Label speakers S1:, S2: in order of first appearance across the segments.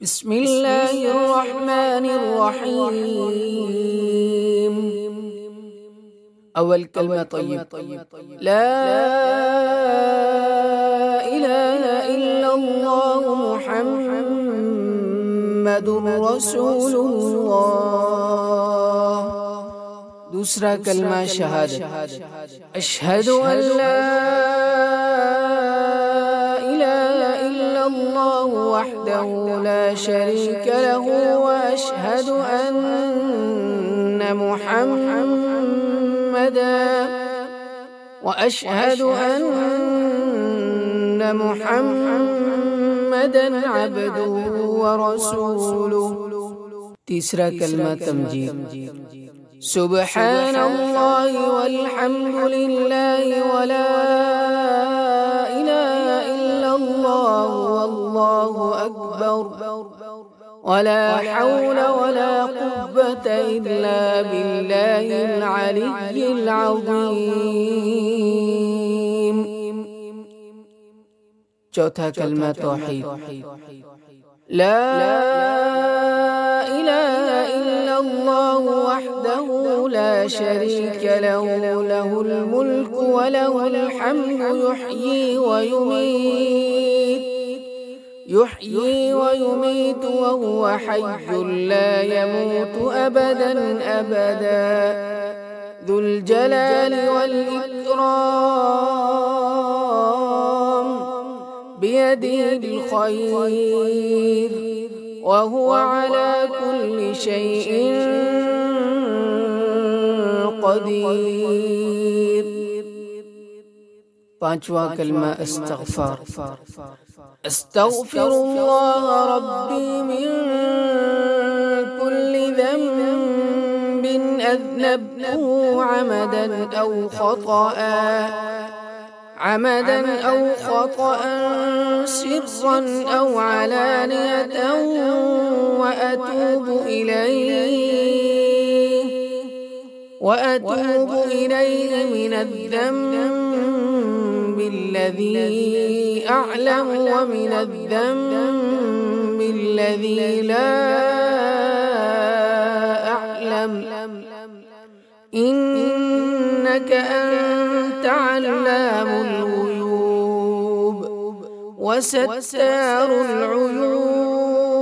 S1: बिस्मिल्लाहिर्रहमानिर्रहीम। अव्वल कलमा तय्यब, ला इलाहा इल्लल्लाह मुहम्मदुर रसूलुल्लाह। दूसरा कलमा शहादत, अशहदु अन ला इलाहा इल्लल्लाह वहदहु ला शरीक लहु व अशहदु अन्न मुहम्मदन अब्दुहु व रसूलुहु। तीसरा कलमा तमजीद, सुब्हानल्लाहि वल्हम्दुलिल्लाहि वला इलाहा इल्लल्लाह वल्लाहु अकबर वला हौल वला कुव्वता इल्ला बिल्लाहिल अलिय्यिल अज़ीम। चौथा कलमा तौहीद, ला इलाहा इल्लल्लाह वहदहु ला शरीक लहु लहुल मुल्कु व लहुल हम्दु युहयी व युमीतु व हुवा हय्युन ला यमूतु अबदन अबदा ज़ुल जलालि वल इक्राम बियदिहिल खैर व हुवा अला कुल्लि शैइन क़दीर। पांचवा कलमा इस्तग़फ़ार, अस्तग़फ़िरुल्लाह रब्बी मिन कुल्लि ज़ंबिन अज़नबतुहु عمدا أو خطأ سرا أو علانية وأتوب إليه من الذنب الذي أعلم ومن الذنب الذي لا أعلم إنك أنت علام الغيوب وستار العيوب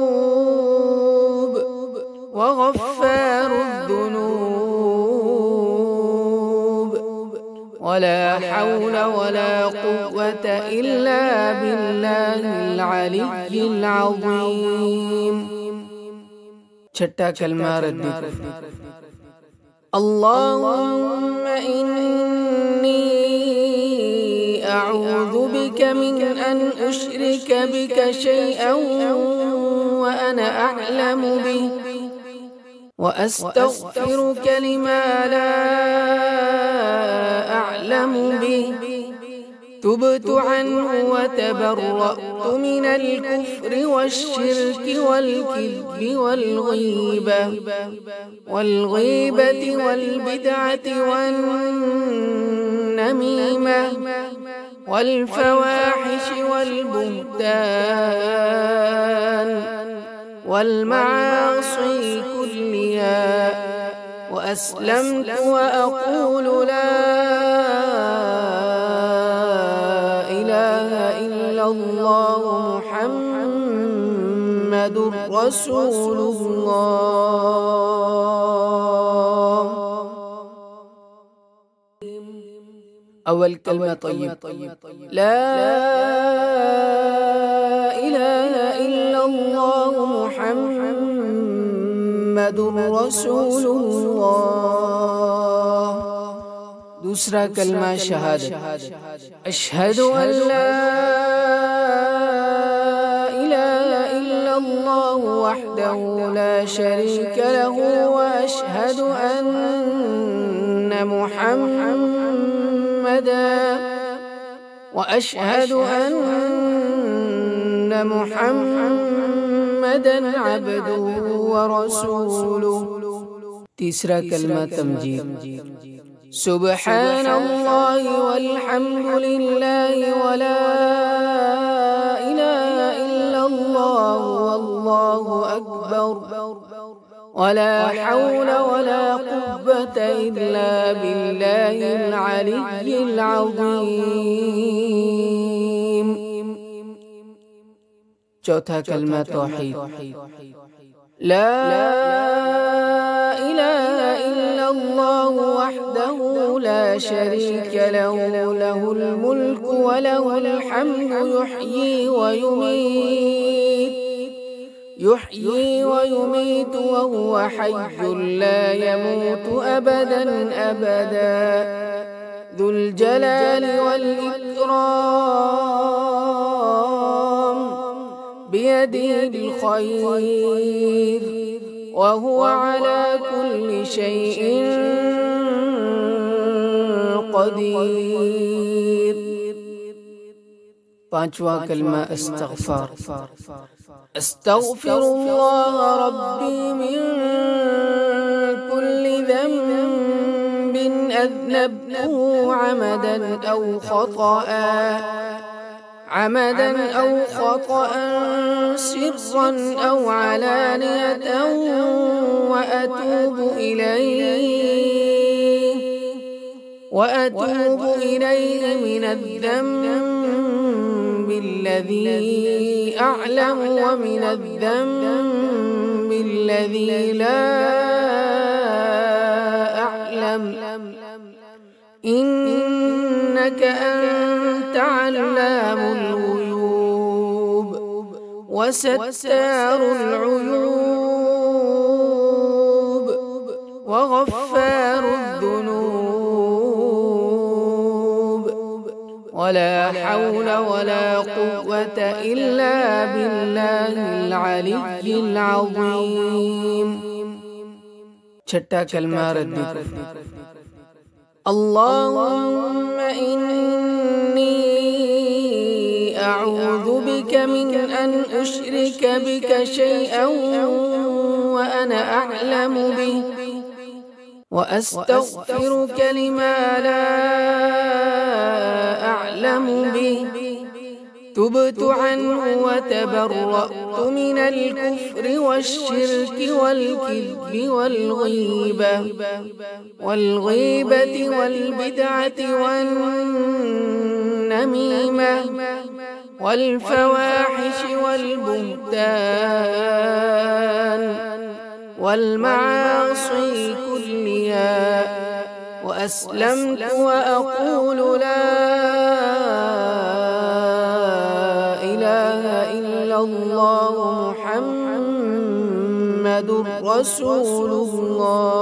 S1: وغفار الذنوب ولا حول ولا قوة إلا بالله العلي العظيم। छठा कलमा रद्द कुफ्र, اللهم إني أعوذ بك من أن أشرك بك شيئا وأنا أعلم به وأستغفرك لما لا أعلم به تبت عنه وتبرأت من الكفر والشرك والكذب والغيبة والبدعة والنميمة والفواحش والبهتان والمعاصي كلها وأسلمت وأقول لا إله إلا الله محمد رسول الله। أول كلمة طيب، لا إله إلا الله محمد رسول الله। दूसरा कलमा शहादत, अशहदु अन ला इलाहा इल्लल्लाह वहदहु ला शरीक लहु व अशहदु अन्न मुहम्मदन अब्दुहु व रसूलुहु। तीसरा कलमा तमजीद, सुब्हानल्लाहि वल्हम्दुलिल्लाहि वला इलाहा इल्लल्लाह الله أكبر ولا حول ولا قوة إلا بالله العلي العظيم. चौथा कलमा तौहीद। ला इलाहा इल्लल्लाह वहदहु ला शरीका लहु लहुल मुल्कु व लहुल हम्दु युहयी व युमीत व हुवा हय्युन ला यमूतु अबदन अबदा ذुल जलालि वल इकराम بيده الخير وهو على كل شيء قدير. पांचवा कलमा इस्तग़फ़ार। अस्तग़फ़िरुल्लाह रब्बी मिन कुल्ली ज़ंबिन अज़नबतहु عمدا أو خطأ سرا أو علانية وأتوب إليه من الذنب الذي أعلم ومن الذنب الذي لا أعلم إنك أنت علام الغيوب وستار العيوب وغفار الذنوب ولا حول ولا قوة إلا بالله العلي العظيم. छठा कलमा रद्दी कुफ्र। اللهم إني أعوذ بك من أن أشرك بك شيئا وأنا أعلم به وأستغفرك لما لا أعلم به تبت عنه وتبرأت من الكفر والشرك والكذب والغيبة والبدعة والنميمة والفواحش والبهتان والمعاصي كلها وأسلمت وأقول لا إله إلا الله محمد رسول الله.